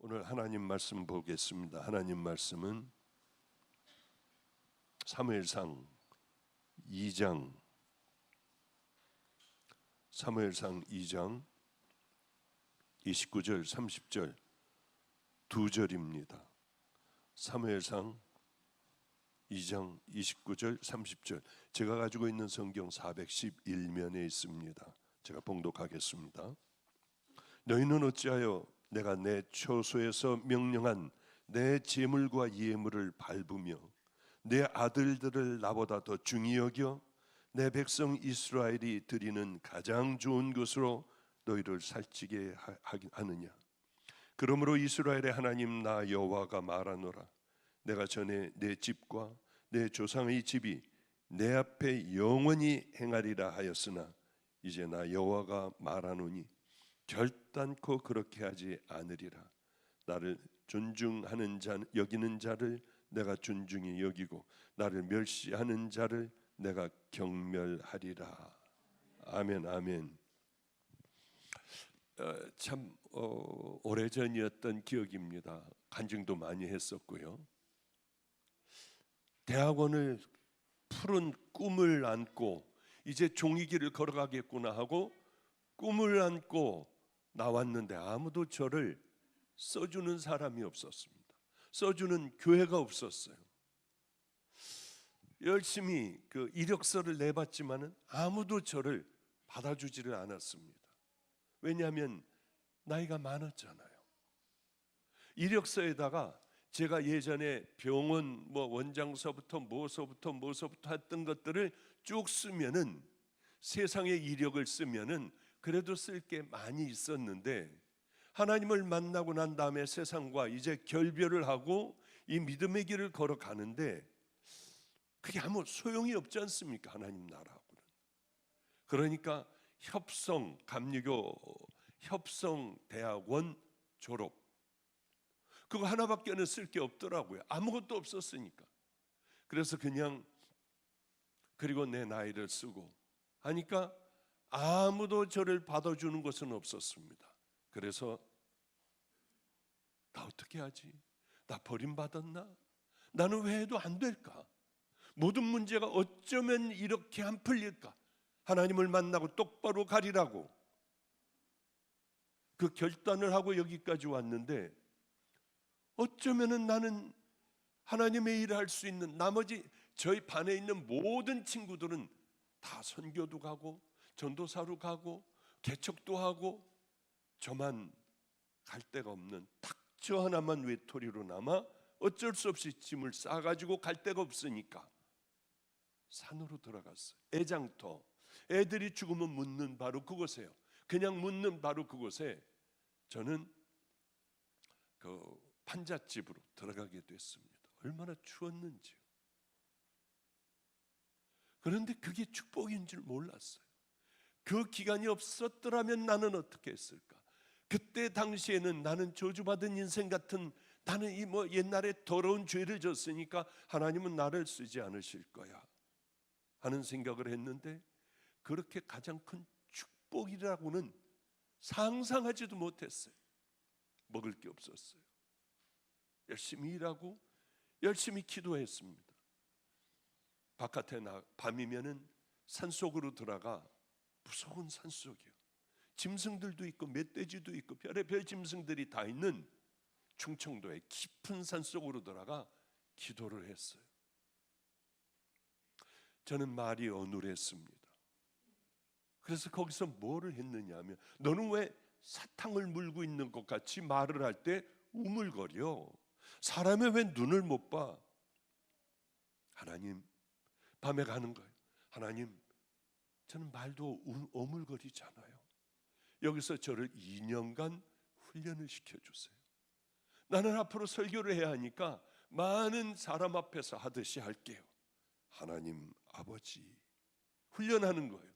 오늘 하나님 말씀 보겠습니다. 하나님 말씀은 사무엘상 2장 29절 30절 두 절입니다. 사무엘상 2장 29절 30절 제가 가지고 있는 성경 411면에 있습니다. 제가 봉독하겠습니다. 너희는 어찌하여 내가 내 초소에서 명령한 내 제물과 예물을 밟으며 내 아들들을 나보다 더 중히 여겨 내 백성 이스라엘이 드리는 가장 좋은 것으로 너희를 살찌게 하느냐. 그러므로 이스라엘의 하나님 나 여호와가 말하노라. 내가 전에 내 집과 내 조상의 집이 내 앞에 영원히 행하리라 하였으나 이제 나 여호와가 말하노니 결단코 그렇게 하지 않으리라. 나를 존중하는 자 여기는 자를 내가 존중히 여기고 나를 멸시하는 자를 내가 경멸하리라. 아멘, 아멘. 참 오래전이었던 기억입니다. 간증도 많이 했었고요. 대학원을 푸른 꿈을 안고 이제 종이길을 걸어가겠구나 하고 꿈을 안고 나왔는데 아무도 저를 써주는 사람이 없었습니다. 써주는 교회가 없었어요. 열심히 그 이력서를 내봤지만은 아무도 저를 받아주지를 않았습니다. 왜냐하면 나이가 많았잖아요. 이력서에다가 제가 예전에 병원 원장서부터 뭐서부터 했던 것들을 쭉 쓰면은 세상의 이력을 쓰면은 그래도 쓸 게 많이 있었는데 하나님을 만나고 난 다음에 세상과 이제 결별을 하고 이 믿음의 길을 걸어가는데 그게 아무 소용이 없지 않습니까? 하나님 나라하고는. 그러니까 감리교 협성대학원 졸업 그거 하나밖에는 쓸 게 없더라고요. 아무것도 없었으니까. 그래서 그리고 내 나이를 쓰고 하니까 아무도 저를 받아주는 것은 없었습니다. 그래서 나 어떻게 하지? 나 버림받았나? 나는 왜 해도 안 될까? 모든 문제가 어쩌면 이렇게 안 풀릴까? 하나님을 만나고 똑바로 가리라고 그 결단을 하고 여기까지 왔는데 어쩌면은 나는 하나님의 일을 할 수 있는 나머지 저희 반에 있는 모든 친구들은 다 선교도 가고 전도사로 가고 개척도 하고 저만 갈 데가 없는 딱 저 하나만 외톨이로 남아 어쩔 수 없이 짐을 싸가지고 갈 데가 없으니까 산으로 들어갔어요. 애장터 애들이 죽으면 묻는 바로 그곳에요. 그냥 묻는 바로 그곳에 저는 그 판잣집으로 들어가게 됐습니다. 얼마나 추웠는지요. 그런데 그게 축복인 줄 몰랐어요. 그 기간이 없었더라면 나는 어떻게 했을까? 그때 당시에는 나는 저주받은 인생 같은 나는 옛날에 더러운 죄를 졌으니까 하나님은 나를 쓰지 않으실 거야 하는 생각을 했는데 그렇게 가장 큰 축복이라고는 상상하지도 못했어요. 먹을 게 없었어요. 열심히 일하고 열심히 기도했습니다. 바깥에 밤이면은 산속으로 들어가 무서운 산속이요. 짐승들도 있고 멧돼지도 있고 별의별 짐승들이 다 있는 충청도의 깊은 산속으로 들어가 기도를 했어요. 저는 말이 어눌했습니다. 그래서 거기서 뭐를 했느냐 하면 너는 왜 사탕을 물고 있는 것 같이 말을 할 때 우물거려? 사람의 왜 눈을 못 봐? 하나님, 밤에 가는 거예요. 하나님, 저는 말도 어물거리잖아요. 여기서 저를 2년간 훈련을 시켜주세요. 나는 앞으로 설교를 해야 하니까 많은 사람 앞에서 하듯이 할게요. 하나님 아버지 훈련하는 거예요.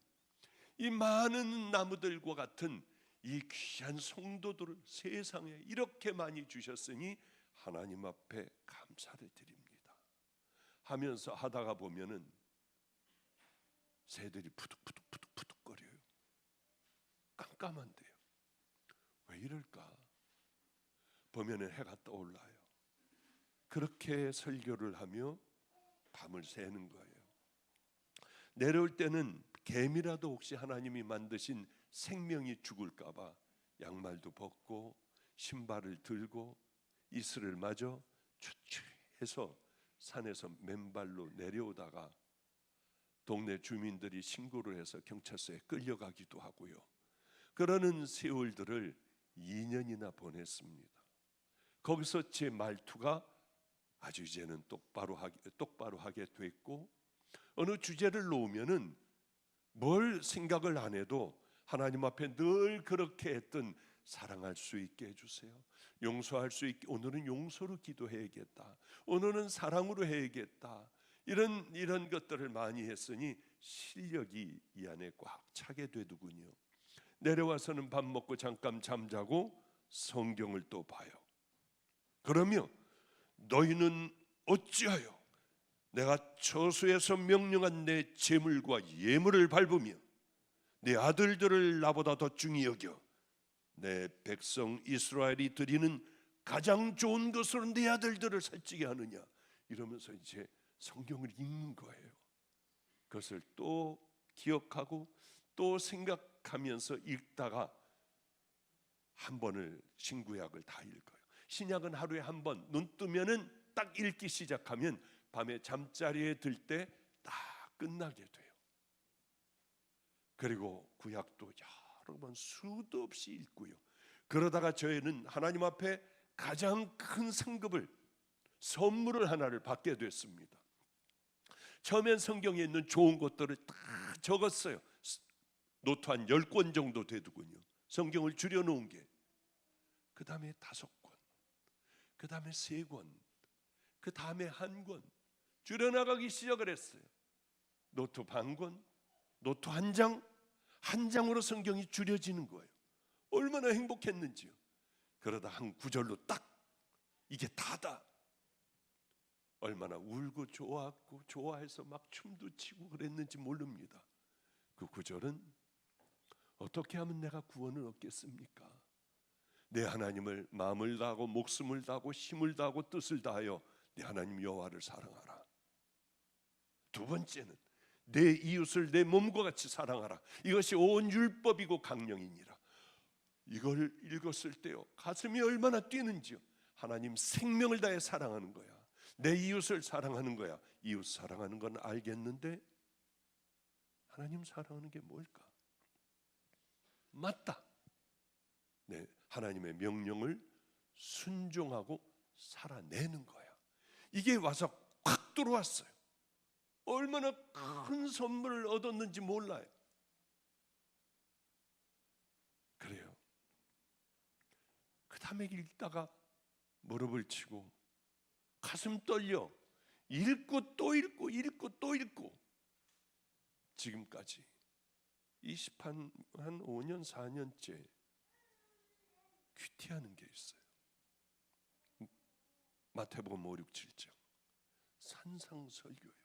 이 많은 나무들과 같은 이 귀한 성도들을 세상에 이렇게 많이 주셨으니 하나님 앞에 감사를 드립니다 하면서 하다가 보면은 새들이 보면은 해가 떠올라요. 그렇게 설교를 하며 밤을 새는 거예요. 내려올 때는 개미라도 혹시 하나님이 만드신 생명이 죽을까 봐 양말도 벗고 신발을 들고 이슬을 마저 추추해서 산에서 맨발로 내려오다가 동네 주민들이 신고를 해서 경찰서에 끌려가기도 하고요. 그러는 세월들을 2년이나 보냈습니다. 거기서 제 말투가 아주 이제는 똑바로 하게 됐고, 어느 주제를 놓으면은 뭘 생각을 안 해도 하나님 앞에 늘 그렇게 했던 사랑할 수 있게 해주세요. 용서할 수 있게, 오늘은 용서로 기도해야겠다. 오늘은 사랑으로 해야겠다. 이런 것들을 많이 했으니 실력이 이 안에 꽉 차게 되더군요. 내려와서는 밥 먹고 잠깐 잠자고 성경을 또 봐요. 그러며 너희는 어찌하여 내가 저수에서 명령한 내 제물과 예물을 밟으며 내 아들들을 나보다 더 중히 여겨 내 백성 이스라엘이 드리는 가장 좋은 것으로 내 아들들을 살찌게 하느냐, 이러면서 이제 성경을 읽는 거예요. 그것을 또 기억하고 또 생각하면서 읽다가 한 번을 신구약을 다 읽어요. 신약은 하루에 한 번, 눈 뜨면은 딱 읽기 시작하면 밤에 잠자리에 들 때 딱 끝나게 돼요. 그리고 구약도 여러 번 수도 없이 읽고요. 그러다가 저희는 하나님 앞에 가장 큰 상급을, 선물을 하나를 받게 됐습니다. 처음엔 성경에 있는 좋은 것들을 다 적었어요. 노트 한 10권 정도 되더군요. 성경을 줄여놓은 게. 그 다음에 5권, 그 다음에 3권, 그 다음에 1권 줄여나가기 시작을 했어요. 노트 반권, 노트 한 장으로 성경이 줄여지는 거예요. 얼마나 행복했는지요. 그러다 한 구절로 딱 이게 다다. 얼마나 울고 좋아하고 좋아해서 막 춤도 추고 그랬는지 모릅니다. 그 구절은 어떻게 하면 내가 구원을 얻겠습니까? 내 하나님을 마음을 다하고 목숨을 다하고 힘을 다하고 뜻을 다하여 내 하나님 여호와를 사랑하라. 두 번째는 내 이웃을 내 몸과 같이 사랑하라. 이것이 온 율법이고 강령이니라. 이걸 읽었을 때요, 가슴이 얼마나 뛰는지요. 하나님 생명을 다해 사랑하는 거야. 내 이웃을 사랑하는 거야. 이웃 사랑하는 건 알겠는데 하나님 사랑하는 게 뭘까? 맞다. 네, 하나님의 명령을 순종하고 살아내는 거야. 이게 와서 확 들어왔어요. 얼마나 큰 선물을 얻었는지 몰라요. 그래요. 그 다음에 읽다가 무릎을 치고 가슴 떨려 읽고 또 읽고 읽고 또 읽고 지금까지 20한 5년 4년째 큐티하는 게 있어요. 마태복음 5, 6, 7장 산상설교예요.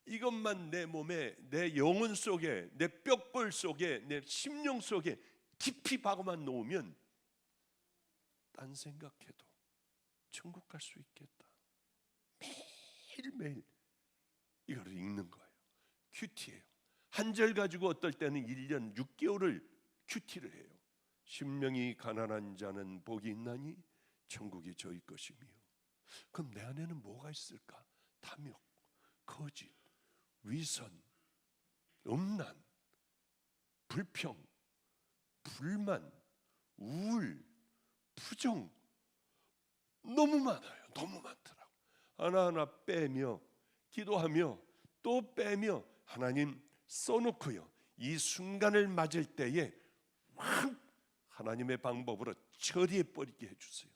이것만 내 몸에, 내 영혼 속에, 내 뼈골 속에, 내 심령 속에 깊이 박아만 놓으면 딴 생각해도 천국 갈 수 있겠다. 매일매일 이거를 읽는 거예요. 큐티예요. 한 절 가지고 어떨 때는 1년 6개월을 큐티를 해요. 심령이 가난한 자는 복이 있나니 천국이 저희 것이며. 그럼 내 안에는 뭐가 있을까? 탐욕, 거짓, 위선, 음란, 불평, 불만, 우울, 부정, 너무 많아요. 너무 많더라고. 하나하나 빼며 기도하며 또 빼며 하나님 써놓고요, 이 순간을 맞을 때에 확 하나님의 방법으로 처리해버리게 해주세요.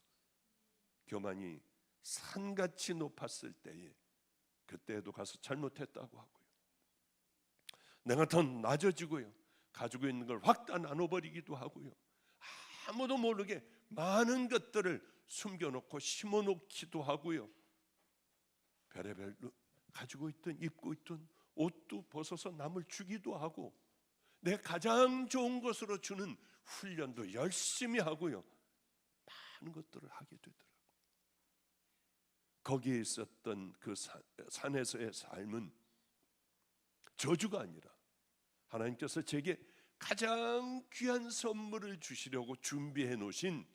교만이 산같이 높았을 때에 그때에도 가서 잘못했다고 하고요, 내가 더 낮아지고요, 가지고 있는 걸 확 다 나눠버리기도 하고요, 아무도 모르게 많은 것들을 숨겨놓고 심어놓기도 하고요, 별의별 가지고 있던 입고 있던 옷도 벗어서 남을 주기도 하고, 내 가장 좋은 것으로 주는 훈련도 열심히 하고요, 하는 것들을 하게 되더라고요. 거기에 있었던 그 산에서의 삶은 저주가 아니라 하나님께서 제게 가장 귀한 선물을 주시려고 준비해 놓으신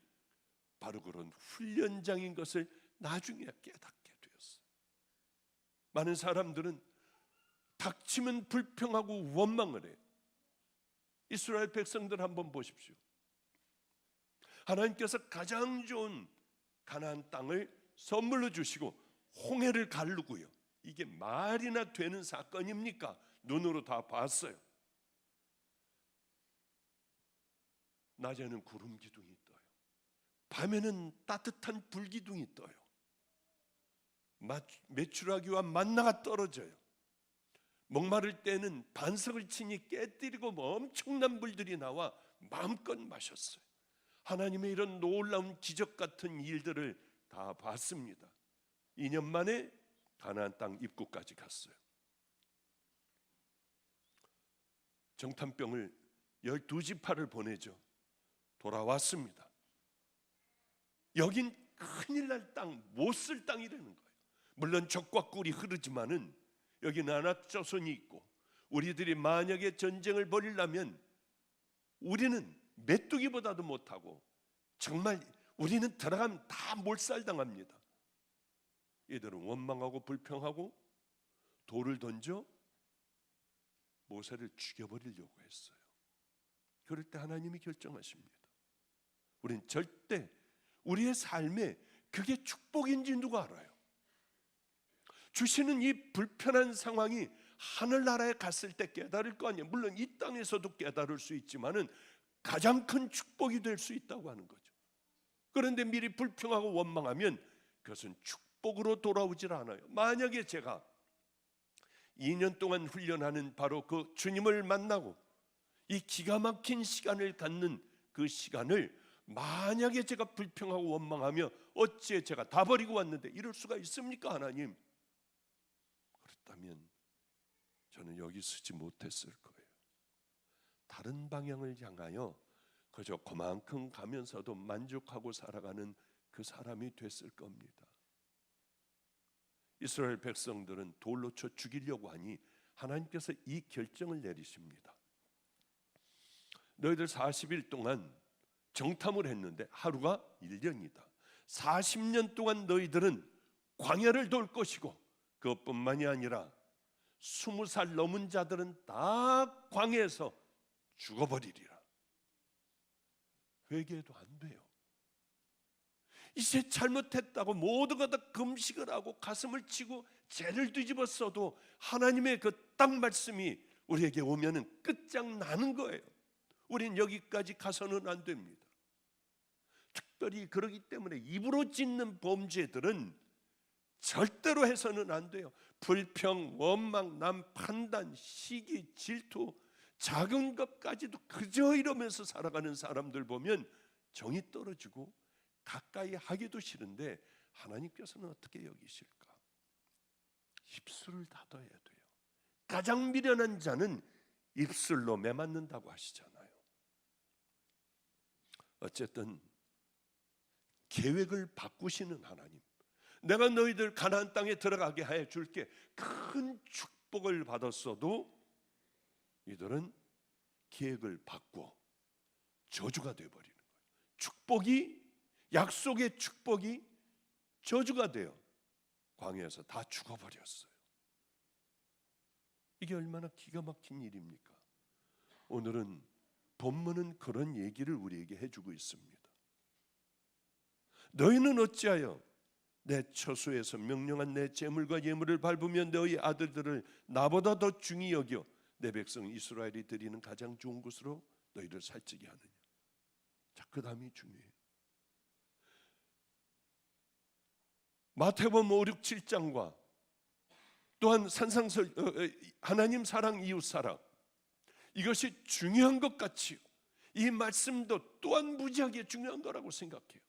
바로 그런 훈련장인 것을 나중에 깨닫게 되었어요. 많은 사람들은 닥치면 불평하고 원망을 해요. 이스라엘 백성들 한번 보십시오. 하나님께서 가장 좋은 가나안 땅을 선물로 주시고 홍해를 가르고요. 이게 말이나 되는 사건입니까? 눈으로 다 봤어요. 낮에는 구름 기둥이 떠요. 밤에는 따뜻한 불 기둥이 떠요. 메추라기와 만나가 떨어져요. 목마를 때는 반석을 치니 깨뜨리고 엄청난 불들이 나와 마음껏 마셨어요. 하나님의 이런 놀라운 기적 같은 일들을 다 봤습니다. 2년 만에 가나안 땅 입구까지 갔어요. 정탐병을 12지파를 보내죠. 돌아왔습니다. 여긴 큰일 날 땅, 못 쓸 땅이라는 거예요. 물론 적과 꿀이 흐르지만은 여기는 안악조선이 있고 우리들이 만약에 전쟁을 벌이려면 우리는 메뚜기보다도 못하고 정말 우리는 들어가면 다 몰살당합니다. 이들은 원망하고 불평하고 돌을 던져 모세를 죽여버리려고 했어요. 그럴 때 하나님이 결정하십니다. 우린 절대 우리의 삶에 그게 축복인지 누가 알아요? 주시는 이 불편한 상황이 하늘나라에 갔을 때 깨달을 거 아니에요. 물론 이 땅에서도 깨달을 수 있지만은 가장 큰 축복이 될 수 있다고 하는 거죠. 그런데 미리 불평하고 원망하면 그것은 축복으로 돌아오질 않아요. 만약에 제가 2년 동안 훈련하는 바로 그 주님을 만나고 이 기가 막힌 시간을 갖는 그 시간을 만약에 제가 불평하고 원망하며 어찌 제가 다 버리고 왔는데 이럴 수가 있습니까, 하나님? 그렇다면 저는 여기 서지 못했을 거예요. 다른 방향을 향하여 그저 그만큼 가면서도 만족하고 살아가는 그 사람이 됐을 겁니다. 이스라엘 백성들은 돌로 쳐 죽이려고 하니 하나님께서 이 결정을 내리십니다. 너희들 40일 동안 정탐을 했는데 하루가 1년이다. 40년 동안 너희들은 광야를 돌 것이고 그것뿐만이 아니라 20살 넘은 자들은 다 광야에서 죽어버리리라. 회개해도 안 돼요. 이제 잘못했다고 모두가 다 금식을 하고 가슴을 치고 죄를 뒤집어 써도 하나님의 그 딱 말씀이 우리에게 오면은 끝장나는 거예요. 우린 여기까지 가서는 안 됩니다. 특별히 그러기 때문에 입으로 짓는 범죄들은 절대로 해서는 안 돼요. 불평, 원망, 남 판단, 시기, 질투, 작은 것까지도 그저 이러면서 살아가는 사람들 보면 정이 떨어지고 가까이 하기도 싫은데 하나님께서는 어떻게 여기실까? 입술을 닫아야 돼요. 가장 미련한 자는 입술로 매맞는다고 하시잖아요. 어쨌든 계획을 바꾸시는 하나님, 내가 너희들 가나안 땅에 들어가게 해 줄게. 큰 축복을 받았어도 이들은 계획을 바꿔 저주가 되어버리는 거예요. 축복이, 약속의 축복이 저주가 되어 광야에서 다 죽어버렸어요. 이게 얼마나 기가 막힌 일입니까? 오늘은 본문은 그런 얘기를 우리에게 해주고 있습니다. 너희는 어찌하여 내 처소에서 명령한 내 제물과 예물을 밟으며 너희 아들들을 나보다 더 중히 여겨 내 백성 이스라엘이 드리는 가장 좋은 곳으로 너희를 살찌게 하느냐. 자, 그 다음이 중요해요. 마태복음 5, 6, 7장과 또한 산상설 하나님 사랑, 이웃 사랑, 이것이 중요한 것 같이 이 말씀도 또한 무지하게 중요한 거라고 생각해요.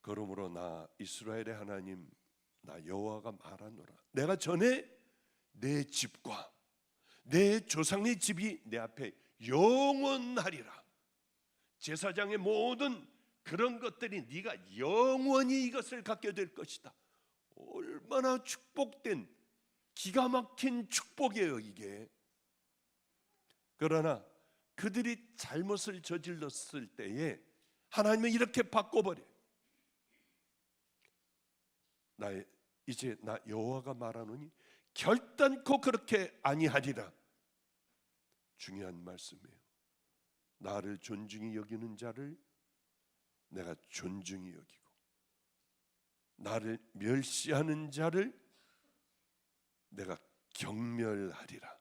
그러므로 나 이스라엘의 하나님 나 여호와가 말하노라. 내가 전에 내 집과 내 조상의 집이 내 앞에 영원하리라. 제사장의 모든 그런 것들이 네가 영원히 이것을 갖게 될 것이다. 얼마나 축복된 기가 막힌 축복이에요 이게. 그러나 그들이 잘못을 저질렀을 때에 하나님은 이렇게 바꿔버려요. 이제 나 여호와가 말하노니 결단코 그렇게 아니하리라. 중요한 말씀이에요. 나를 존중히 여기는 자를 내가 존중히 여기고, 나를 멸시하는 자를 내가 경멸하리라.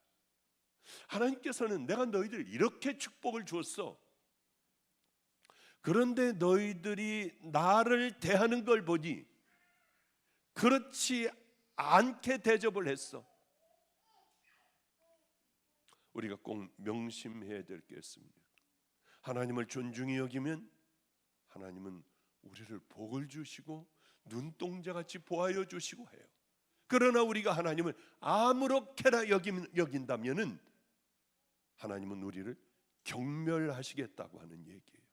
하나님께서는 내가 너희들 이렇게 축복을 주었어. 그런데 너희들이 나를 대하는 걸 보니 그렇지 않게 대접을 했어. 우리가 꼭 명심해야 될 게 있습니다. 하나님을 존중히 여기면 하나님은 우리를 복을 주시고 눈동자같이 보아여 주시고 해요. 그러나 우리가 하나님을 아무렇게나 여긴다면은 하나님은 우리를 경멸하시겠다고 하는 얘기예요.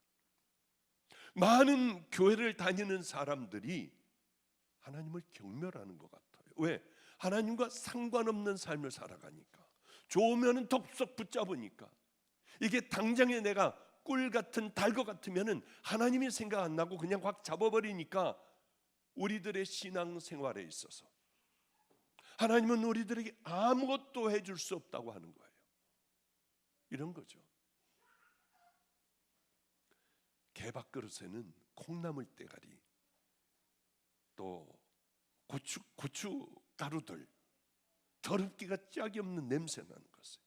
많은 교회를 다니는 사람들이 하나님을 경멸하는 것 같아요. 왜? 하나님과 상관없는 삶을 살아가니까, 좋으면 덥석 붙잡으니까. 이게 당장에 내가 꿀 같은 달 것 같으면은 하나님이 생각 안 나고 그냥 확 잡아버리니까 우리들의 신앙생활에 있어서 하나님은 우리들에게 아무것도 해줄 수 없다고 하는 거예요. 이런 거죠. 개밥그릇에는 콩나물 대가리, 또 고추 가루들, 더럽기가 짝이 없는 냄새 나는 것을,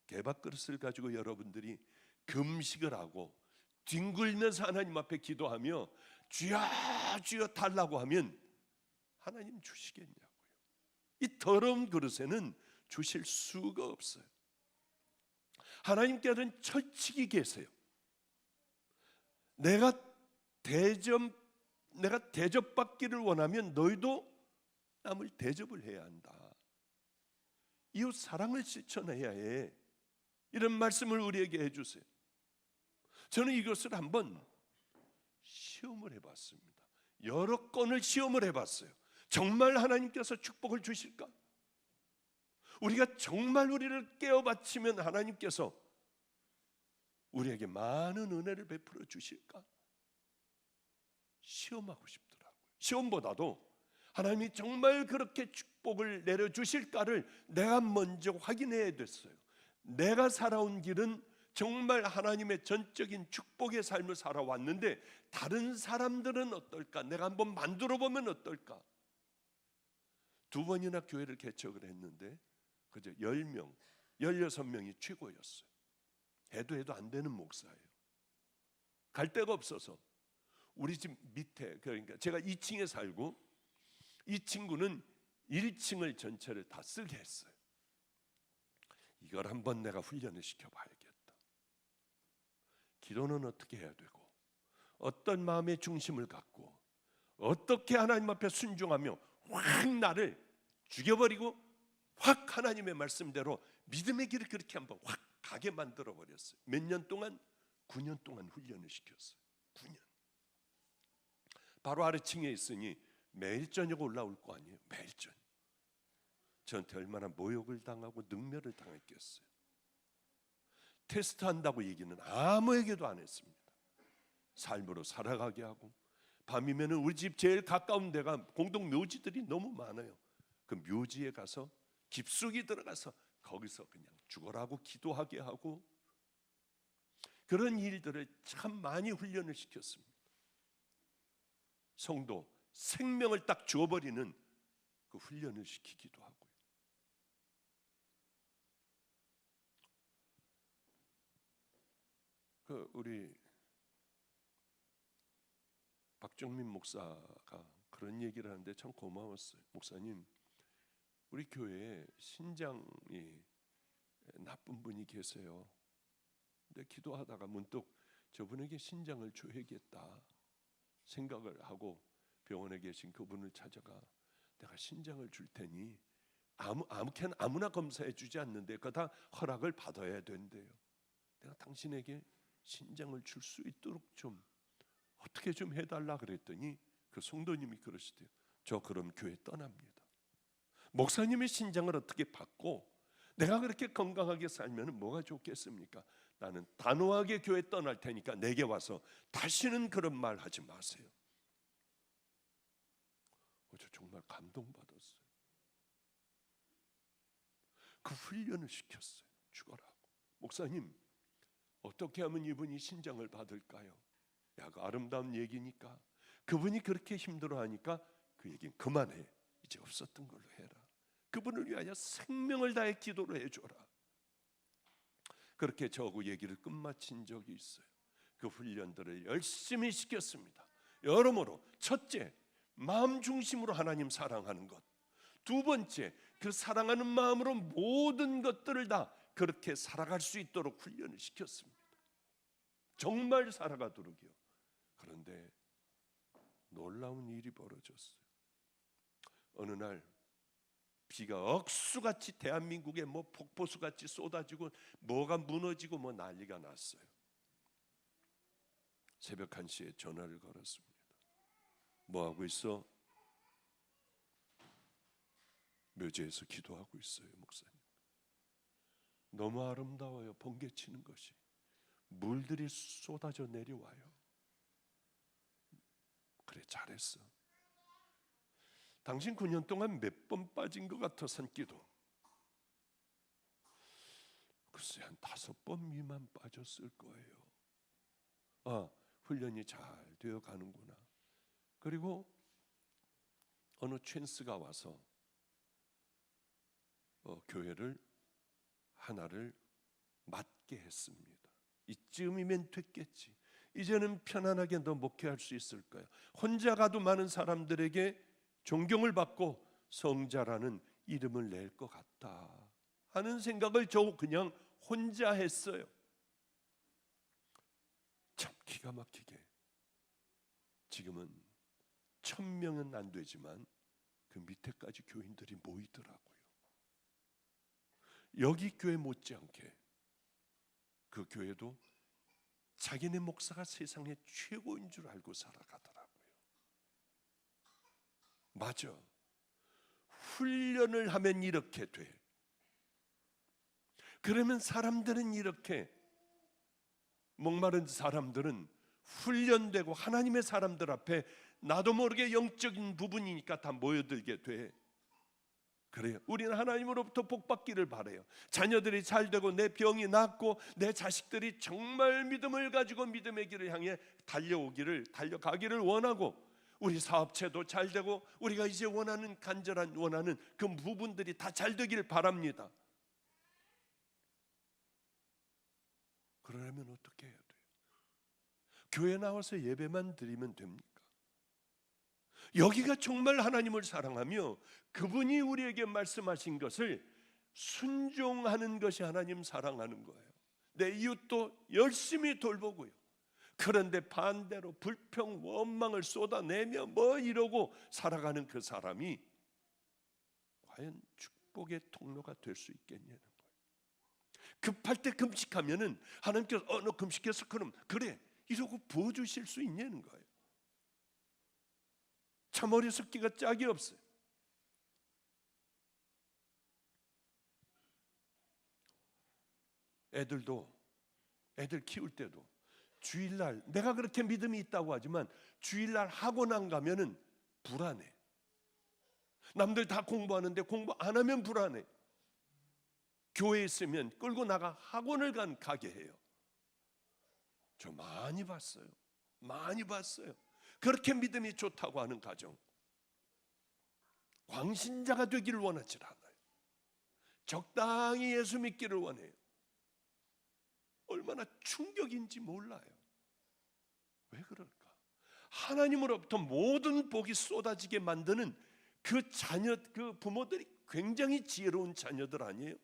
개밥그릇을 가지고 여러분들이 금식을 하고 뒹굴면서 하나님 앞에 기도하며 주여 주여 달라고 하면 하나님 주시겠냐고요. 이 더러운 그릇에는 주실 수가 없어요. 하나님께서는 철칙이 계세요. 내가 대접받기를 원하면 너희도 남을 대접을 해야 한다. 이웃 사랑을 실천해야 해. 이런 말씀을 우리에게 해주세요. 저는 이것을 한번 시험을 해봤습니다. 여러 건을 시험을 해봤어요. 정말 하나님께서 축복을 주실까? 우리가 정말 우리를 깨어 바치면 하나님께서 우리에게 많은 은혜를 베풀어 주실까? 시험하고 싶더라고요. 시험보다도 하나님이 정말 그렇게 축복을 내려주실까를 내가 먼저 확인해야 됐어요. 내가 살아온 길은 정말 하나님의 전적인 축복의 삶을 살아왔는데 다른 사람들은 어떨까? 내가 한번 만들어 보면 어떨까? 2번이나 교회를 개척을 했는데 그저 10명, 16명이 최고였어요. 해도 안 되는 목사예요. 갈 데가 없어서 우리 집 밑에, 그러니까 제가 2층에 살고 이 친구는 1층을 전체를 다 쓰게 했어요. 이걸 한번 내가 훈련을 시켜봐야겠다. 기도는 어떻게 해야 되고, 어떤 마음의 중심을 갖고, 어떻게 하나님 앞에 순종하며 확 나를 죽여버리고 확 하나님의 말씀대로 믿음의 길을 그렇게 한번 확 가게 만들어 버렸어요. 몇 년 동안, 9년 동안 훈련을 시켰어요. 9년. 바로 아래층에 있으니 매일 저녁 올라올 거 아니에요. 매일 저녁. 저한테 얼마나 모욕을 당하고 능멸을 당했겠어요. 테스트한다고 얘기는 아무에게도 안 했습니다. 삶으로 살아가게 하고, 밤이면 우리 집 제일 가까운 데가 공동 묘지들이 너무 많아요. 그 묘지에 가서 깊숙이 들어가서 거기서 그냥 죽어라고 기도하게 하고, 그런 일들을 참 많이 훈련을 시켰습니다. 성도 생명을 딱 주어버리는 그 훈련을 시키기도 하고요. 우리 박정민 목사가 그런 얘기를 하는데 참 고마웠어요. 목사님, 우리 교회에 신장이 나쁜 분이 계세요. 근데 기도하다가 문득 저분에게 신장을 줘야겠다 생각을 하고 병원에 계신 그분을 찾아가 내가 신장을 줄 테니 아무나 검사해 주지 않는데 그거 다 허락을 받아야 된대요. 내가 당신에게 신장을 줄 수 있도록 좀 어떻게 좀 해달라 그랬더니 그 성도님이 그러시대요. 저 그럼 교회 떠납니다. 목사님의 신장을 어떻게 받고 내가 그렇게 건강하게 살면 뭐가 좋겠습니까? 나는 단호하게 교회 떠날 테니까 내게 와서 다시는 그런 말 하지 마세요. 저 정말 감동받았어요. 그 훈련을 시켰어요. 죽어라고. 목사님, 어떻게 하면 이분이 신장을 받을까요? 야, 그 아름다운 얘기니까. 그분이 그렇게 힘들어하니까 그 얘기는 그만해. 이제 없었던 걸로 해라. 그분을 위하여 생명을 다해 기도를 해줘라. 그렇게 저하고 얘기를 끝마친 적이 있어요. 그 훈련들을 열심히 시켰습니다. 여러모로 첫째, 마음 중심으로 하나님 사랑하는 것. 두 번째, 그 사랑하는 마음으로 모든 것들을 다 그렇게 살아갈 수 있도록 훈련을 시켰습니다. 정말 살아가도록요. 그런데 놀라운 일이 벌어졌어요. 어느 날 비가 억수같이 대한민국에 뭐 폭포수같이 쏟아지고 뭐가 무너지고 뭐 난리가 났어요. 새벽 1시에 전화를 걸었습니다. 뭐 하고 있어? 묘지에서 기도하고 있어요, 목사님. 너무 아름다워요, 번개치는 것이. 물들이 쏟아져 내려와요. 그래, 잘했어. 당신 9년 동안 몇 번 빠진 것 같아, 산기도. 글쎄 한 5번 미만 빠졌을 거예요. 아, 훈련이 잘 되어 가는구나. 그리고 어느 찬스가 와서 교회를 하나를 맡게 했습니다. 이쯤이면 됐겠지. 이제는 편안하게 너 목회할 수 있을 거야. 혼자 가도 많은 사람들에게 존경을 받고 성자라는 이름을 낼 것 같다 하는 생각을 저 그냥 혼자 했어요. 참 기가 막히게 지금은 1000명은 안 되지만 그 밑에까지 교인들이 모이더라고요. 여기 교회 못지않게 그 교회도 자기네 목사가 세상의 최고인 줄 알고 살아가더라고요. 맞아. 훈련을 하면 이렇게 돼. 그러면 사람들은 이렇게, 목마른 사람들은 훈련되고 하나님의 사람들 앞에 나도 모르게 영적인 부분이니까 다 모여들게 돼. 그래요. 우리는 하나님으로부터 복받기를 바라요. 자녀들이 잘 되고 내 병이 낫고 내 자식들이 정말 믿음을 가지고 믿음의 길을 향해 달려가기를 원하고, 우리 사업체도 잘 되고 우리가 이제 원하는 그 부분들이 다 잘 되기를 바랍니다. 그러려면 어떻게 해야 돼요? 교회 나와서 예배만 드리면 됩니까? 여기가 정말 하나님을 사랑하며 그분이 우리에게 말씀하신 것을 순종하는 것이 하나님 사랑하는 거예요. 내 이웃도 열심히 돌보고요. 그런데 반대로 불평, 원망을 쏟아내며 뭐 이러고 살아가는 그 사람이 과연 축복의 통로가 될 수 있겠냐는 거예요. 급할 때 금식하면은 하나님께서 너 금식해서 그럼 그래 이러고 부어주실 수 있냐는 거예요. 참 어리석기가 짝이 없어요. 애들 키울 때도 주일날 내가 그렇게 믿음이 있다고 하지만 주일날 학원 안 가면은 불안해. 남들 다 공부하는데 공부 안 하면 불안해. 교회에 있으면 끌고 나가 학원을 가게 해요. 저 많이 봤어요. 그렇게 믿음이 좋다고 하는 가정, 광신자가 되기를 원하지 않아요. 적당히 예수 믿기를 원해요. 얼마나 충격인지 몰라요. 왜 그럴까? 하나님으로부터 모든 복이 쏟아지게 만드는 그 부모들이 굉장히 지혜로운 자녀들 아니에요?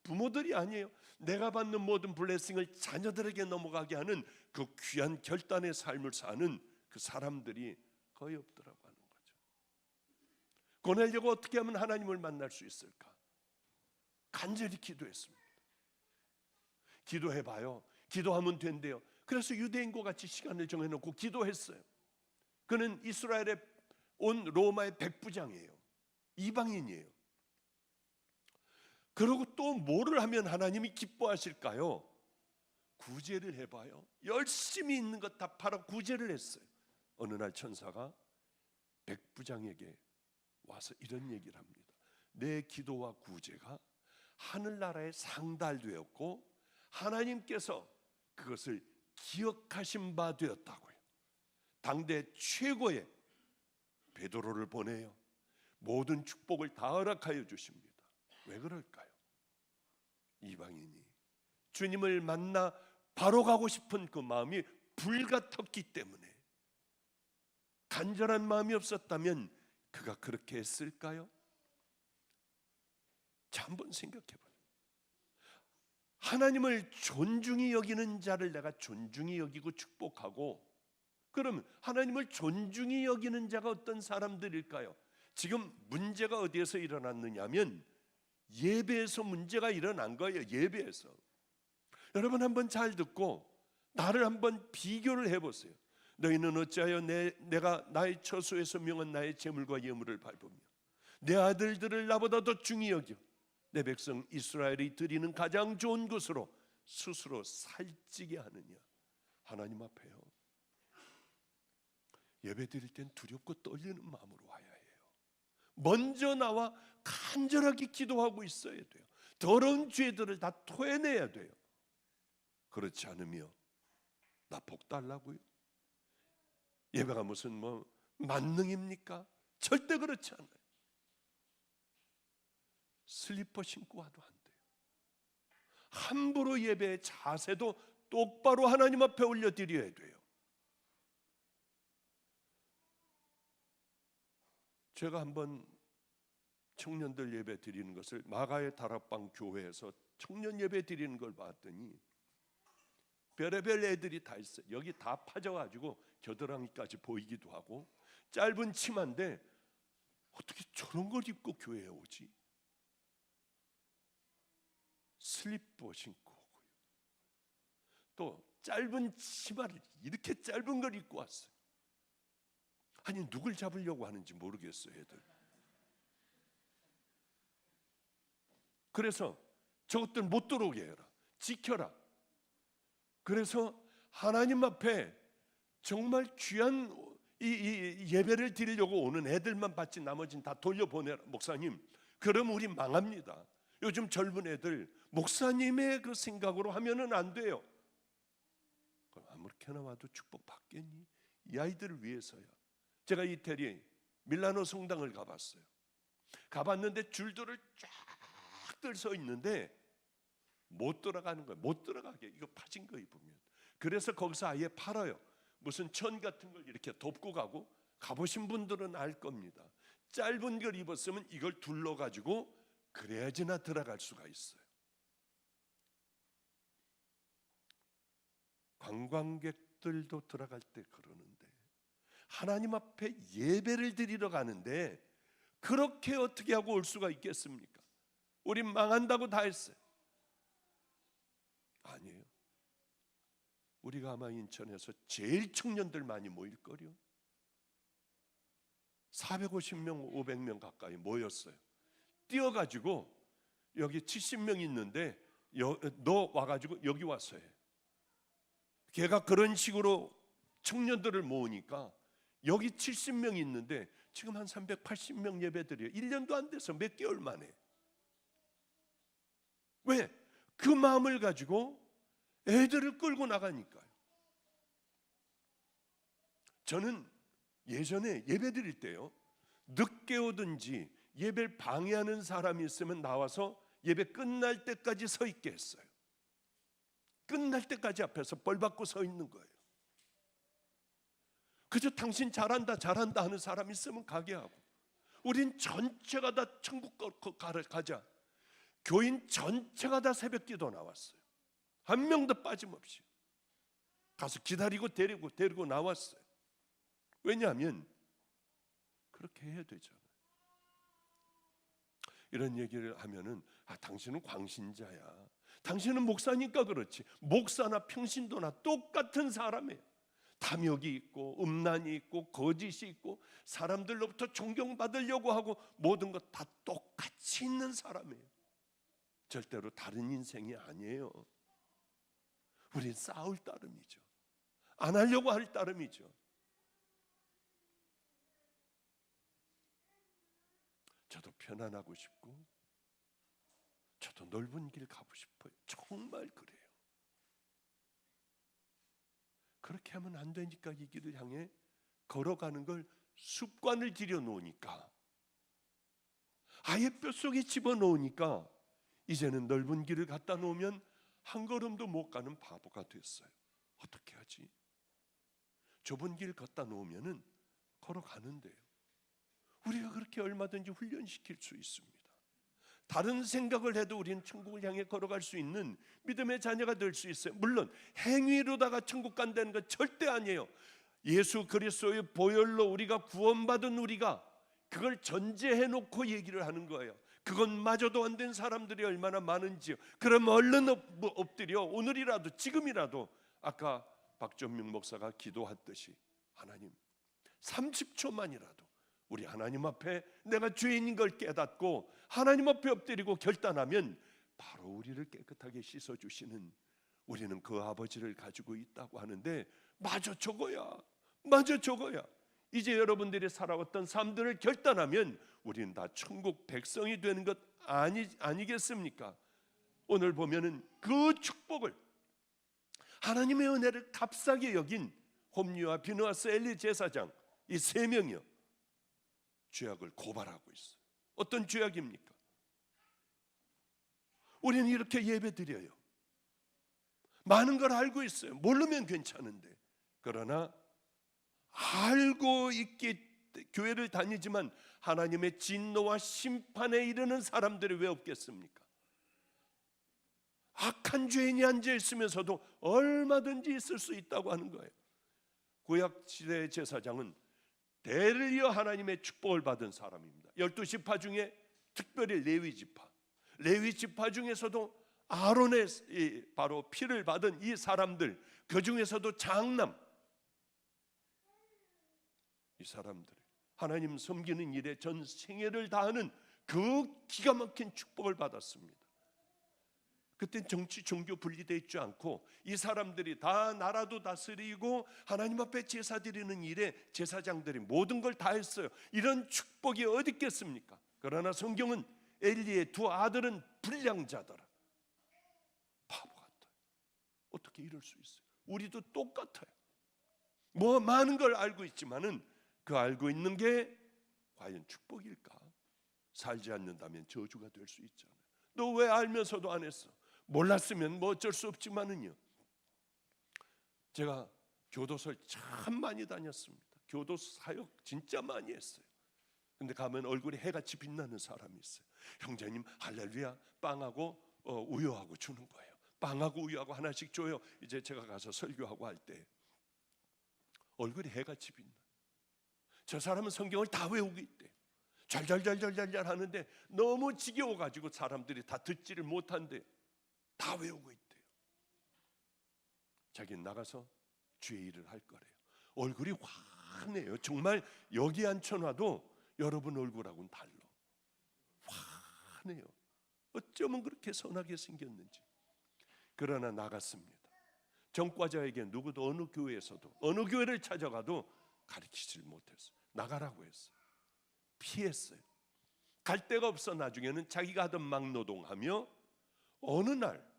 부모들이 아니에요. 내가 받는 모든 블레싱을 자녀들에게 넘어가게 하는 그 귀한 결단의 삶을 사는 그 사람들이 거의 없더라고 하는 거죠. 고넬료가 어떻게 하면 하나님을 만날 수 있을까? 간절히 기도했습니다. 기도해봐요. 기도하면 된대요. 그래서 유대인과 같이 시간을 정해놓고 기도했어요. 그는 이스라엘에 온 로마의 백부장이에요. 이방인이에요. 그리고 또 뭐를 하면 하나님이 기뻐하실까요? 구제를 해봐요. 열심히 있는 것 다 팔아 구제를 했어요. 어느 날 천사가 백부장에게 와서 이런 얘기를 합니다. 내 기도와 구제가 하늘나라에 상달되었고 하나님께서 그것을 기억하신 바 되었다고요. 당대 최고의 베드로를 보내요. 모든 축복을 다 허락하여 주십니다. 왜 그럴까요? 이방인이 주님을 만나 바로 가고 싶은 그 마음이 불같았기 때문에, 간절한 마음이 없었다면 그가 그렇게 했을까요? 자, 한번 생각해 봐요. 하나님을 존중히 여기는 자를 내가 존중히 여기고 축복하고, 그러면 하나님을 존중히 여기는 자가 어떤 사람들일까요? 지금 문제가 어디에서 일어났느냐면 예배에서 문제가 일어난 거예요. 예배에서. 여러분 한번 잘 듣고 나를 한번 비교를 해보세요. 너희는 어찌하여 내가 나의 처소에서 명한 나의 재물과 예물을 밟으며 내 아들들을 나보다 더 중히 여겨 내 백성 이스라엘이 드리는 가장 좋은 것으로 스스로 살찌게 하느냐. 하나님 앞에요, 예배 드릴 땐 두렵고 떨리는 마음으로 와야 해요. 먼저 나와 간절하게 기도하고 있어야 돼요. 더러운 죄들을 다 토해내야 돼요. 그렇지 않으며 나 복 달라고요? 예배가 무슨 만능입니까? 절대 그렇지 않아요. 슬리퍼 신고 와도 안 돼요. 함부로 예배의 자세도 똑바로 하나님 앞에 올려드려야 돼요. 제가 한번 청년들 예배 드리는 것을 마가의 다락방 교회에서 청년 예배 드리는 걸 봤더니 별의별 애들이 다 있어요. 여기 다 파져가지고 겨드랑이까지 보이기도 하고 짧은 치마인데 어떻게 저런 걸 입고 교회에 오지? 슬리퍼 신고 오고요. 또 짧은 치마를 이렇게 짧은 걸 입고 왔어요. 아니 누굴 잡으려고 하는지 모르겠어요, 애들. 그래서 저것들 못 들어오게 해라, 지켜라. 그래서 하나님 앞에 정말 귀한 이 예배를 드리려고 오는 애들만 받지 나머지는 다 돌려보내라. 목사님, 그럼 우리 망합니다. 요즘 젊은 애들 목사님의 그 생각으로 하면은 안 돼요. 그럼 아무렇게나 와도 축복 받겠니? 이 아이들을 위해서야. 제가 이태리 밀라노 성당을 가봤어요. 가봤는데 줄들을 쫙들 서 있는데 못 들어가는 거예요. 못 들어가게. 이거 파진 거 입으면. 그래서 거기서 아예 팔아요. 무슨 천 같은 걸 이렇게 덮고 가고, 가보신 분들은 알 겁니다. 짧은 걸 입었으면 이걸 둘러가지고 그래야지나 들어갈 수가 있어요. 관광객들도 들어갈 때 그러는데 하나님 앞에 예배를 드리러 가는데 그렇게 어떻게 하고 올 수가 있겠습니까? 우린 망한다고 다 했어요. 아니에요. 우리가 아마 인천에서 제일 청년들 많이 모일 거요. 450명, 500명 가까이 모였어요. 뛰어가지고 여기 70명 있는데 너 와가지고 여기 왔어 해. 걔가 그런 식으로 청년들을 모으니까 여기 70명 있는데 지금 한 380명 예배드려요. 1년도 안 돼서 몇 개월 만에. 왜? 그 마음을 가지고 애들을 끌고 나가니까요. 저는 예전에 예배 드릴 때요, 늦게 오든지 예배를 방해하는 사람이 있으면 나와서 예배 끝날 때까지 서 있게 했어요. 끝날 때까지 앞에서 벌 받고 서 있는 거예요. 그저 당신 잘한다 잘한다 하는 사람 있으면 가게 하고, 우린 전체가 다 천국 가자. 교인 전체가 다 새벽기도 나왔어요. 한 명도 빠짐없이 가서 기다리고 데리고 나왔어요. 왜냐하면 그렇게 해야 되잖아요. 이런 얘기를 하면은 당신은 광신자야, 당신은 목사니까 그렇지. 목사나 평신도나 똑같은 사람이에요. 탐욕이 있고 음란이 있고 거짓이 있고 사람들로부터 존경받으려고 하고 모든 것 다 똑같이 있는 사람이에요. 절대로 다른 인생이 아니에요. 우린 싸울 따름이죠. 안 하려고 할 따름이죠. 저도 편안하고 싶고 저도 넓은 길 가고 싶어요. 정말 그래요. 그렇게 하면 안 되니까 이 길을 향해 걸어가는 걸 습관을 들여놓으니까, 아예 뼛속에 집어넣으니까 이제는 넓은 길을 갖다 놓으면 한 걸음도 못 가는 바보가 됐어요. 어떻게 하지? 좁은 길 갖다 놓으면은 걸어가는데요. 우리가 그렇게 얼마든지 훈련시킬 수 있습니다. 다른 생각을 해도 우리는 천국을 향해 걸어갈 수 있는 믿음의 자녀가 될 수 있어요. 물론 행위로다가 천국 간다는 건 절대 아니에요. 예수 그리스도의 보혈로 우리가 구원받은 우리가 그걸 전제해 놓고 얘기를 하는 거예요. 그것마저도 안 된 사람들이 얼마나 많은지요. 그럼 얼른 엎드려 오늘이라도 지금이라도 아까 박전명 목사가 기도했듯이 하나님 30초만이라도 우리 하나님 앞에 내가 죄인인 걸 깨닫고 하나님 앞에 엎드리고 결단하면 바로 우리를 깨끗하게 씻어주시는, 우리는 그 아버지를 가지고 있다고 하는데 마저 저거야. 이제 여러분들이 살아왔던 삶들을 결단하면 우리는 다 천국 백성이 되는 것 아니겠습니까? 오늘 보면은 그 축복을, 하나님의 은혜를 값싸게 여긴 홈리와 비느하스 엘리 제사장, 이 세 명이요, 죄악을 고발하고 있어요. 어떤 죄악입니까? 우리는 이렇게 예배드려요. 많은 걸 알고 있어요. 모르면 괜찮은데, 그러나 알고 있기 교회를 다니지만 하나님의 진노와 심판에 이르는 사람들이 왜 없겠습니까? 악한 죄인이 앉아 있으면서도 얼마든지 있을 수 있다고 하는 거예요. 구약 시대의 제사장은 대를 이어 하나님의 축복을 받은 사람입니다. 12지파 중에 특별히 레위지파 중에서도 아론의 바로 피를 받은 이 사람들, 그 중에서도 장남, 이 사람들 하나님 섬기는 일에 전 생애를 다하는 그 기가 막힌 축복을 받았습니다. 그때 정치 종교 분리되어 있지 않고 이 사람들이 다 나라도 다스리고 하나님 앞에 제사 드리는 일에 제사장들이 모든 걸 다 했어요. 이런 축복이 어디 있겠습니까? 그러나 성경은 엘리의 두 아들은 불량자더라, 바보 같아요. 어떻게 이럴 수 있어요? 우리도 똑같아요. 뭐 많은 걸 알고 있지만은 그 알고 있는 게 과연 축복일까? 살지 않는다면 저주가 될 수 있잖아요. 너 왜 알면서도 안 했어? 몰랐으면 뭐 어쩔 수 없지만은요, 제가 교도소를 참 많이 다녔습니다. 교도 사역 진짜 많이 했어요. 근데 가면 얼굴에 해같이 빛나는 사람이 있어요. 형제님 할렐루야, 빵하고 우유하고 주는 거예요. 빵하고 우유하고 하나씩 줘요. 이제 제가 가서 설교하고 할 때 얼굴에 해같이 빛나. 저 사람은 성경을 다 외우고 있대. 잘잘 하는데 너무 지겨워가지고 사람들이 다 듣지를 못한대. 다 외우고 있대요. 자기는 나가서 주의 일을 할 거래요. 얼굴이 환해요. 정말 여기 앉혀놔도 여러분 얼굴하고는 달라. 환해요. 어쩌면 그렇게 선하게 생겼는지. 그러나 나갔습니다. 전과자에게 누구도 어느 교회에서도 어느 교회를 찾아가도 가르치질 못했어요. 나가라고 했어요. 피했어요. 갈 데가 없어 나중에는 자기가 하던 막노동하며 어느 날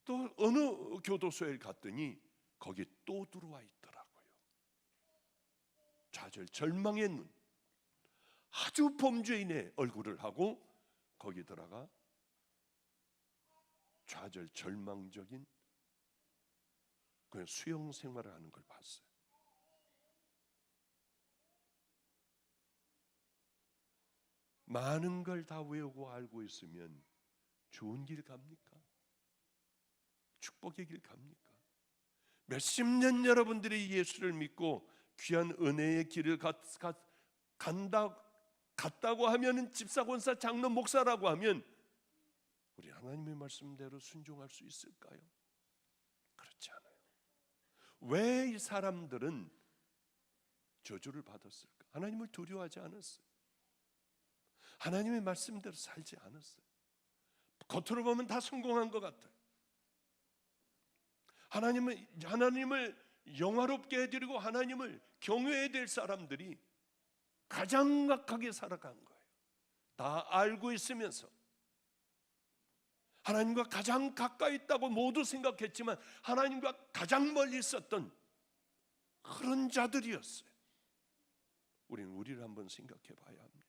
또 어느 교도소에 갔더니 거기 또 들어와 있더라고요. 좌절 절망의 눈, 아주 범죄인의 얼굴을 하고 거기 들어가 좌절 절망적인 그냥 수용 생활을 하는 걸 봤어요. 많은 걸 다 외우고 알고 있으면 좋은 길 갑니까? 축복의 길 갑니까? 몇십 년 여러분들이 예수를 믿고 귀한 은혜의 길을 갔다고 하면은 집사, 권사, 장로, 목사라고 하면 우리 하나님의 말씀대로 순종할 수 있을까요? 그렇지 않아요. 왜 이 사람들은 저주를 받았을까? 하나님을 두려워하지 않았어요. 하나님의 말씀대로 살지 않았어요. 겉으로 보면 다 성공한 것 같아요. 하나님을 영화롭게 해드리고 하나님을 경외해야 될 사람들이 가장 악하게 살아간 거예요. 다 알고 있으면서 하나님과 가장 가까이 있다고 모두 생각했지만 하나님과 가장 멀리 있었던 그런 자들이었어요. 우리는 우리를 한번 생각해 봐야 합니다.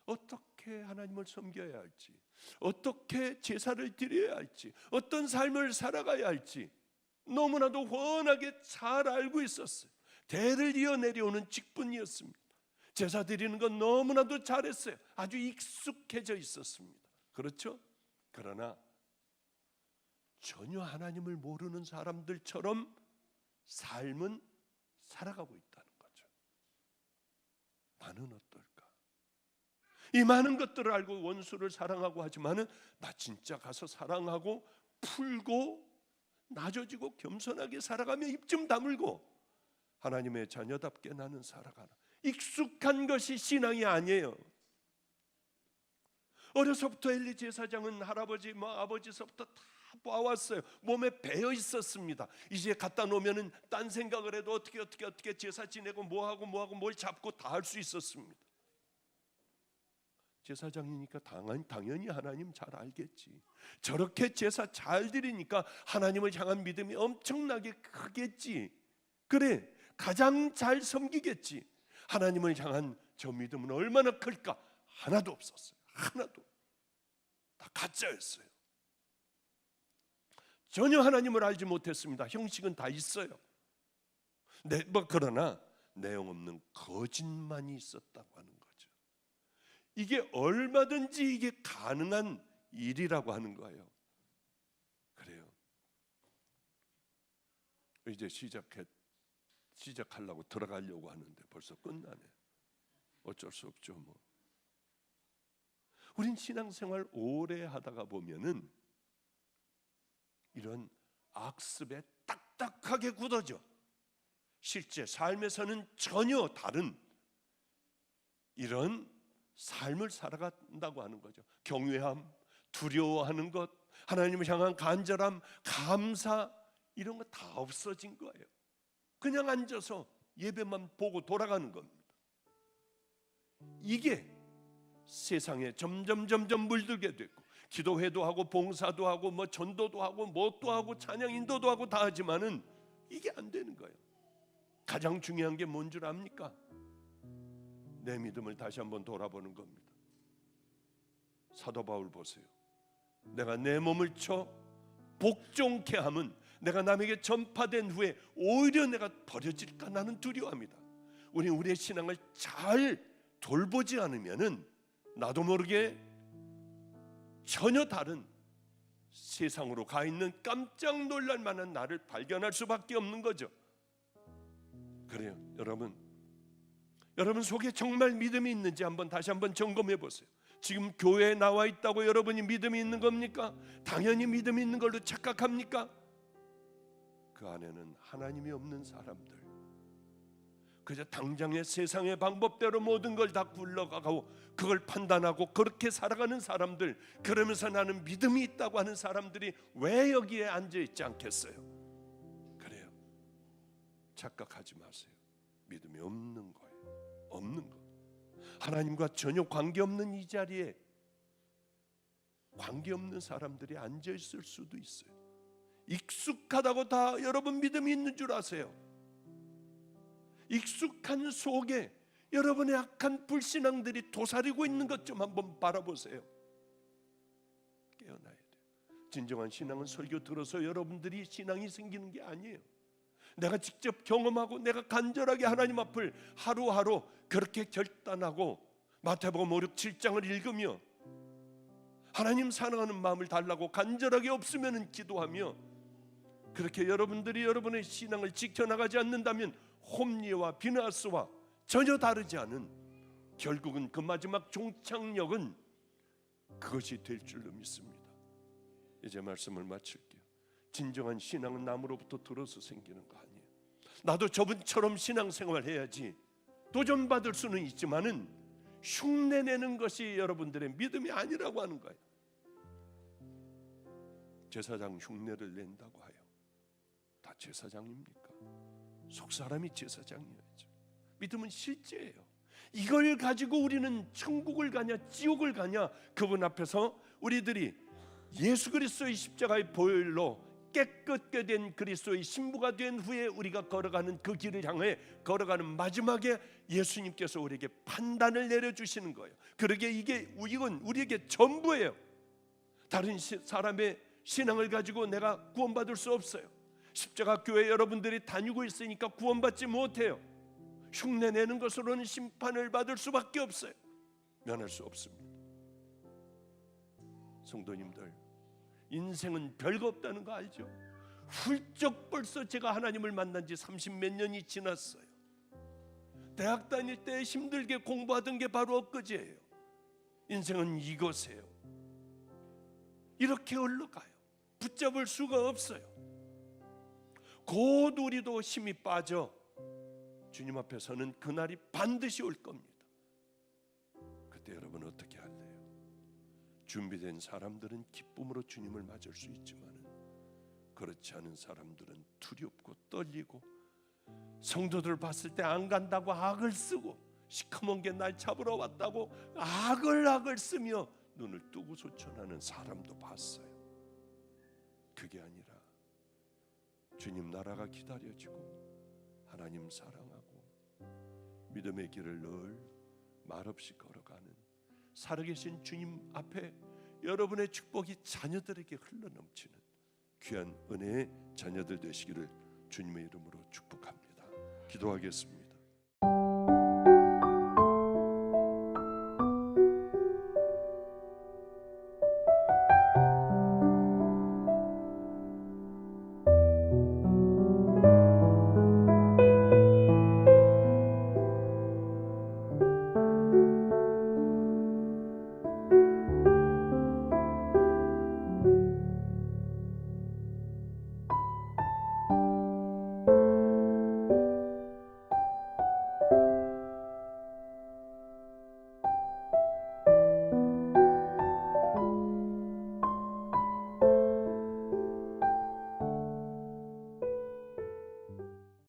어떻게 하나님을 섬겨야 할지, 어떻게 제사를 드려야 할지, 어떤 삶을 살아가야 할지 너무나도 훤하게 잘 알고 있었어요. 대를 이어 내려오는 직분이었습니다. 제사 드리는 건 너무나도 잘했어요. 아주 익숙해져 있었습니다. 그렇죠? 그러나 전혀 하나님을 모르는 사람들처럼 삶은 살아가고 있다는 거죠. 나는 어떨까? 이 많은 것들을 알고 원수를 사랑하고 하지만은 나 진짜 가서 사랑하고 풀고 낮아지고 겸손하게 살아가며 입 좀 다물고 하나님의 자녀답게 나는 살아가나. 익숙한 것이 신앙이 아니에요. 어려서부터 엘리 제사장은 할아버지 아버지서부터 다 봐왔어요. 몸에 배어 있었습니다. 이제 갖다 놓으면은 딴 생각을 해도 어떻게 제사 지내고 뭐하고 뭘 잡고 다 할 수 있었습니다. 제사장이니까 당연히 하나님 잘 알겠지. 저렇게 제사 잘 드리니까 하나님을 향한 믿음이 엄청나게 크겠지. 그래, 가장 잘 섬기겠지. 하나님을 향한 저 믿음은 얼마나 클까? 하나도 없었어요. 하나도. 다 가짜였어요. 전혀 하나님을 알지 못했습니다. 형식은 다 있어요. 그러나 내용 없는 거짓만이 있었다고 하는 거죠. 이게 얼마든지 이게 가능한 일이라고 하는 거예요. 그래요. 이제 시작하려고 들어가려고 하는데 벌써 끝나네. 어쩔 수 없죠 뭐. 우린 신앙생활 오래 하다가 보면은 이런 악습에 딱딱하게 굳어져 실제 삶에서는 전혀 다른 이런 삶을 살아간다고 하는 거죠. 경외함, 두려워하는 것, 하나님을 향한 간절함, 감사 이런 거 다 없어진 거예요. 그냥 앉아서 예배만 보고 돌아가는 겁니다. 이게 세상에 점점 물들게 됐고 기도회도 하고 봉사도 하고 뭐 전도도 하고 뭣도 하고 찬양 인도도 하고 다 하지만은 이게 안 되는 거예요. 가장 중요한 게 뭔 줄 압니까? 내 믿음을 다시 한번 돌아보는 겁니다. 사도 바울 보세요. 내가 내 몸을 쳐 복종케 함은 내가 남에게 전파된 후에 오히려 내가 버려질까 나는 두려워합니다. 우리의 신앙을 잘 돌보지 않으면은 나도 모르게 전혀 다른 세상으로 가 있는 깜짝 놀랄 만한 나를 발견할 수밖에 없는 거죠. 그래요. 여러분 속에 정말 믿음이 있는지 다시 한번 점검해 보세요. 지금 교회에 나와 있다고 여러분이 믿음이 있는 겁니까? 당연히 믿음이 있는 걸로 착각합니까? 그 안에는 하나님이 없는 사람들, 그저 당장의 세상의 방법대로 모든 걸 다 굴러가고 그걸 판단하고 그렇게 살아가는 사람들, 그러면서 나는 믿음이 있다고 하는 사람들이 왜 여기에 앉아있지 않겠어요? 그래요. 착각하지 마세요. 믿음이 없는 거예요. 없는 거. 하나님과 전혀 관계없는 이 자리에 관계없는 사람들이 앉아있을 수도 있어요. 익숙하다고 다 여러분 믿음이 있는 줄 아세요? 익숙한 속에 여러분의 악한 불신앙들이 도사리고 있는 것 좀 한번 바라보세요. 깨어나야 돼요. 진정한 신앙은 설교 들어서 여러분들이 신앙이 생기는 게 아니에요. 내가 직접 경험하고 내가 간절하게 하나님 앞을 하루하루 그렇게 결단하고 마태복음 5, 6, 7장을 읽으며 하나님 사랑하는 마음을 달라고 간절하게 없으면 기도하며 그렇게 여러분들이 여러분의 신앙을 지켜나가지 않는다면 홈리와 비나스와 전혀 다르지 않은, 결국은 그 마지막 종착역은 그것이 될 줄로 믿습니다. 이제 말씀을 마칠게요. 진정한 신앙은 남으로부터 들어서 생기는 거 아니에요. 나도 저분처럼 신앙생활 해야지 도전받을 수는 있지만은 흉내내는 것이 여러분들의 믿음이 아니라고 하는 거예요. 제사장 흉내를 낸다고 하여 다 제사장입니까? 속사람이 제사장이어야죠. 믿음은 실제예요. 이걸 가지고 우리는 천국을 가냐 지옥을 가냐, 그분 앞에서 우리들이 예수 그리스도의 십자가의 보혈로 깨끗게 된 그리스도의 신부가 된 후에 우리가 걸어가는 그 길을 향해 걸어가는 마지막에 예수님께서 우리에게 판단을 내려주시는 거예요. 그러게 이건 우리에게 전부예요. 다른 사람의 신앙을 가지고 내가 구원받을 수 없어요. 십자가 교회 여러분들이 다니고 있으니까 구원받지 못해요. 흉내내는 것으로는 심판을 받을 수밖에 없어요. 면할 수 없습니다. 성도님들, 인생은 별거 없다는 거 알죠? 훌쩍 벌써 제가 하나님을 만난 지 30몇 년이 지났어요. 대학 다닐 때 힘들게 공부하던 게 바로 엊그제예요. 인생은 이것이에요. 이렇게 흘러가요. 붙잡을 수가 없어요. 곧 우리도 힘이 빠져 주님 앞에 서는 그날이 반드시 올 겁니다. 그때 여러분 어떻게 할래요? 준비된 사람들은 기쁨으로 주님을 맞을 수 있지만 그렇지 않은 사람들은 두렵고 떨리고, 성도들 봤을 때 안 간다고 악을 쓰고, 시커먼 게 날 잡으러 왔다고 악을 쓰며 눈을 뜨고 소천하는 사람도 봤어요. 그게 아니라 주님 나라가 기다려지고 하나님 사랑하고 믿음의 길을 늘 말없이 걸어가는 살아계신 주님 앞에 여러분의 축복이 자녀들에게 흘러넘치는 귀한 은혜의 자녀들 되시기를 주님의 이름으로 축복합니다. 기도하겠습니다.